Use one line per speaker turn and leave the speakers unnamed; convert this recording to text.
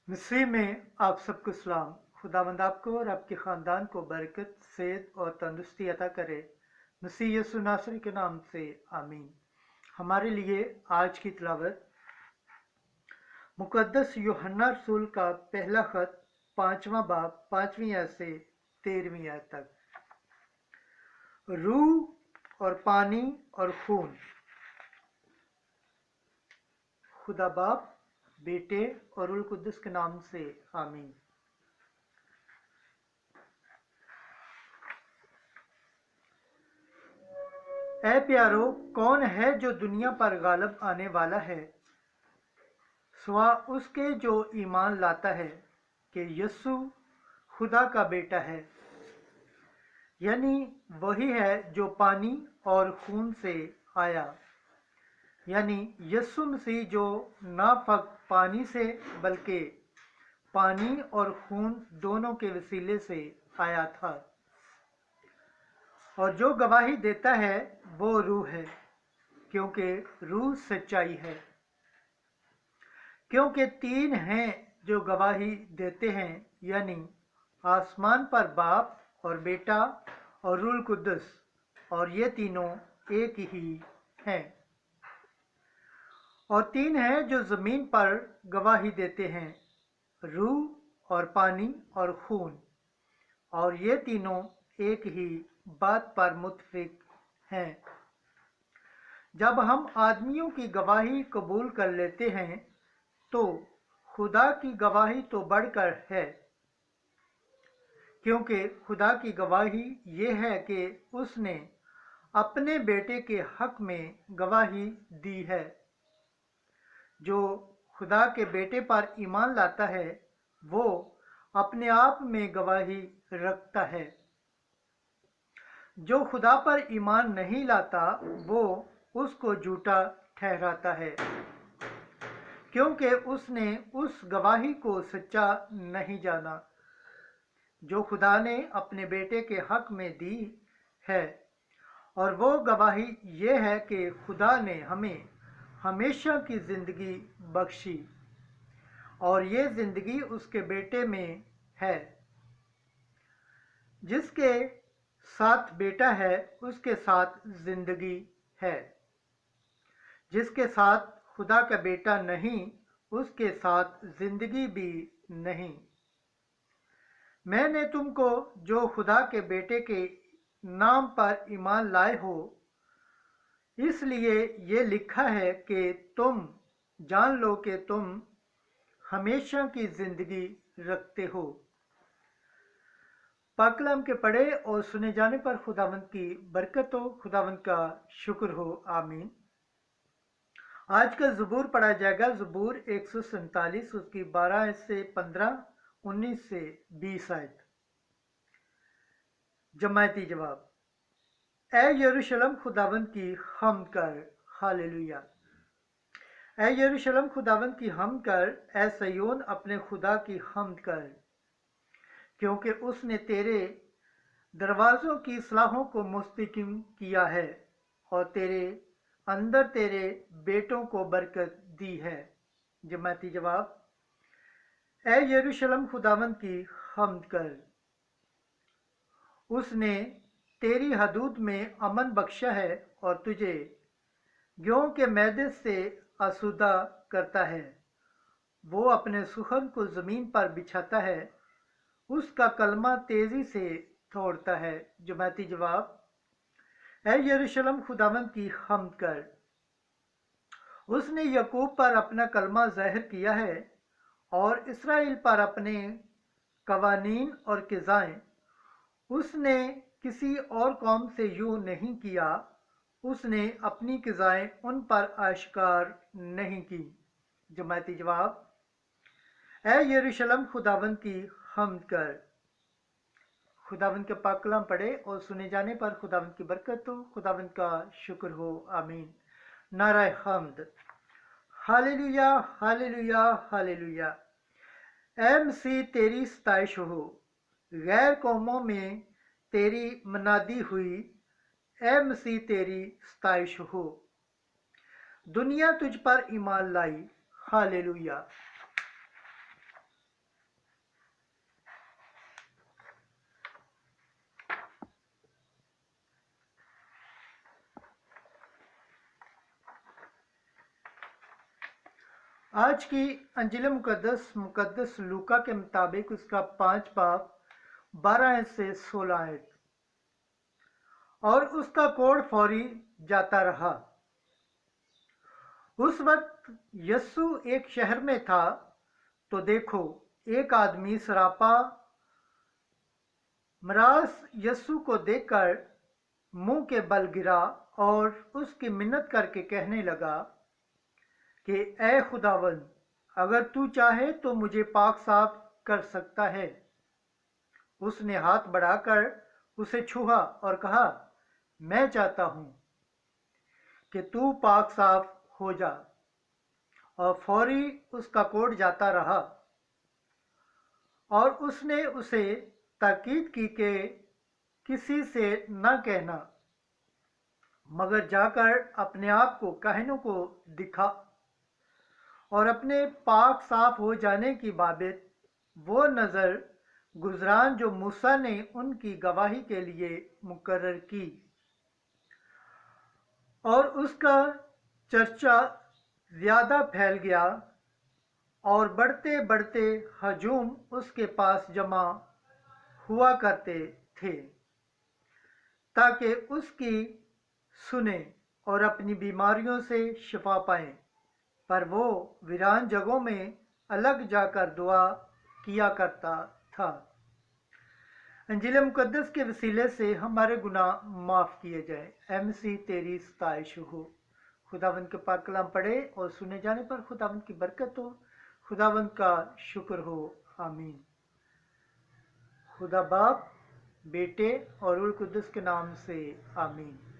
मसीह में आप सबको सलाम। खुदावंद आपको और आपके ख़ानदान को बरकत, सेहत और तंदुरुस्ती अता करे। मसीह यीशु नासरी के नाम से आमीन। हमारे लिए आज की तिलावत मुकद्दस यूहन्ना रसूल का पहला खत 5वां बाब 5वीं आयत से 13वीं आयत तक। रूह और पानी और खून। खुदा बाप, बेटे और रुल कुद्दस के नाम से आमीन। ऐ प्यारो, कौन है जो दुनिया पर गालिब आने वाला है, सिवा उसके जो ईमान लाता है कि यीशु खुदा का बेटा है। यानी वही है जो पानी और खून से आया, यानी यीशु मसीह जो ना फकत पानी से बल्कि पानी और खून दोनों के वसीले से आया था। और जो गवाही देता है वो रूह है, क्योंकि रूह सच्चाई है। क्योंकि तीन हैं जो गवाही देते हैं, यानी आसमान पर बाप और बेटा और रूल कुद्दस, और ये तीनों एक ही हैं। और तीन हैं जो ज़मीन पर गवाही देते हैं, रूह और पानी और खून, और ये तीनों एक ही बात पर मुत्तफिक हैं। जब हम आदमियों की गवाही कबूल कर लेते हैं तो खुदा की गवाही तो बढ़कर है, क्योंकि खुदा की गवाही ये है कि उसने अपने बेटे के हक में गवाही दी है। जो खुदा के बेटे पर ईमान लाता है वो अपने आप में गवाही रखता है। जो खुदा पर ईमान नहीं लाता वो उसको झूठा ठहराता है, क्योंकि उसने उस गवाही को सच्चा नहीं जाना जो खुदा ने अपने बेटे के हक में दी है। और वो गवाही ये है कि खुदा ने हमें हमेशा की ज़िंदगी बख्शी, और ये ज़िंदगी उसके बेटे में है। जिसके साथ बेटा है उसके साथ ज़िंदगी है। जिसके साथ खुदा का बेटा नहीं उसके साथ ज़िंदगी भी नहीं। मैंने तुमको जो खुदा के बेटे के नाम पर ईमान लाए हो इसलिए ये लिखा है कि तुम जान लो कि तुम हमेशा की ज़िंदगी रखते हो। पाक कलाम के पढ़े और सुने जाने पर खुदावंद की बरकत हो, खुदावंद का शुक्र हो, आमीन। आज का ज़बूर पढ़ा जाएगा, ज़बूर 147, उसकी 12 से 15, 19 से 20 आयत। जमायती जवाब। ए यरूशलेम खुदावंद की हम्द कर, हालेलुया। ए यरूशलेम खुदावंद की हम्द कर, ए सयोन अपने खुदा की हम्द कर, क्योंकि उसने तेरे दरवाज़ों की सलाहों को मुस्तकिम किया है और तेरे अंदर तेरे बेटों को बरकत दी है। जमाती जवाब। ए यरूशलेम खुदावंद की हम्द कर, उसने तेरी हदूद में अमन बख्शा है और तुझे गेहूं के मैदे से आसूदा करता है। वो अपने सुखन को ज़मीन पर बिछाता है, उसका कलमा तेज़ी से तोड़ता है। जमाती जवाब। ऐ यरूशलेम खुदावंद की हम्द कर, उसने यकूब पर अपना कलमा ज़ाहिर किया है और इसराइल पर अपने कवानीन और क़िज़ाएँ। उसने किसी और कौम से यूँ नहीं किया, उसने अपनी क़िज़ाएँ उन पर आश्कार नहीं की। जमाती जवाब। ऐ यरूशलेम खुदावंद की हम्द कर। खुदावंद के पाक कलाम पढ़े और सुने जाने पर खुदावंद की बरकत हो, खुदावंद का शुक्र हो, आमीन। नाराए हम्द। Hallelujah, hallelujah, hallelujah. ऐ मसीह तेरी सताइश हो, गैर कौमों में तेरी मनादी हुई। ऐ मसीह तेरी सताइश हो, दुनिया तुझ पर ईमान लाई। हालेलुया। آج کی انجیل مقدس لوکا کے مطابق اس کا 5 باب 12 سے 16 اور اس کا کوڑ فوری جاتا رہا۔ اس وقت یسوع ایک شہر میں تھا تو دیکھو ایک آدمی سراپا مراس یسوع کو دیکھ کر منہ کے بل گرا اور اس کی منت کر کے کہنے لگا کہ اے خداوند، اگر تو چاہے تو مجھے پاک صاف کر سکتا ہے۔ اس نے ہاتھ بڑھا کر اسے چھوا اور کہا، میں چاہتا ہوں کہ تو پاک صاف ہو جا، اور فوری اس کا کوڑ جاتا رہا۔ اور اس نے اسے تاکید کی کہ کسی سے نہ کہنا، مگر جا کر اپنے آپ کو کاہنوں کو دکھا اور اپنے پاک صاف ہو جانے کی بابت وہ نظر گزران جو موسیٰ نے ان کی گواہی کے لیے مقرر کی۔ اور اس کا چرچا زیادہ پھیل گیا اور بڑھتے بڑھتے ہجوم اس کے پاس جمع ہوا کرتے تھے تاکہ اس کی سنیں اور اپنی بیماریوں سے شفا پائیں، پر وہ ویران جگہوں میں الگ جا کر دعا کیا کرتا تھا۔ انجیل مقدس کے وسیلے سے ہمارے گناہ معاف کیے جائیں۔ اے مسیح تیری ستائش ہو۔ خداوند کے پاک کلام پڑھے اور سنے جانے پر خداوند کی برکت ہو۔ خداوند کا شکر ہو، آمین۔ خدا باپ، بیٹے اور روح القدس کے نام سے آمین۔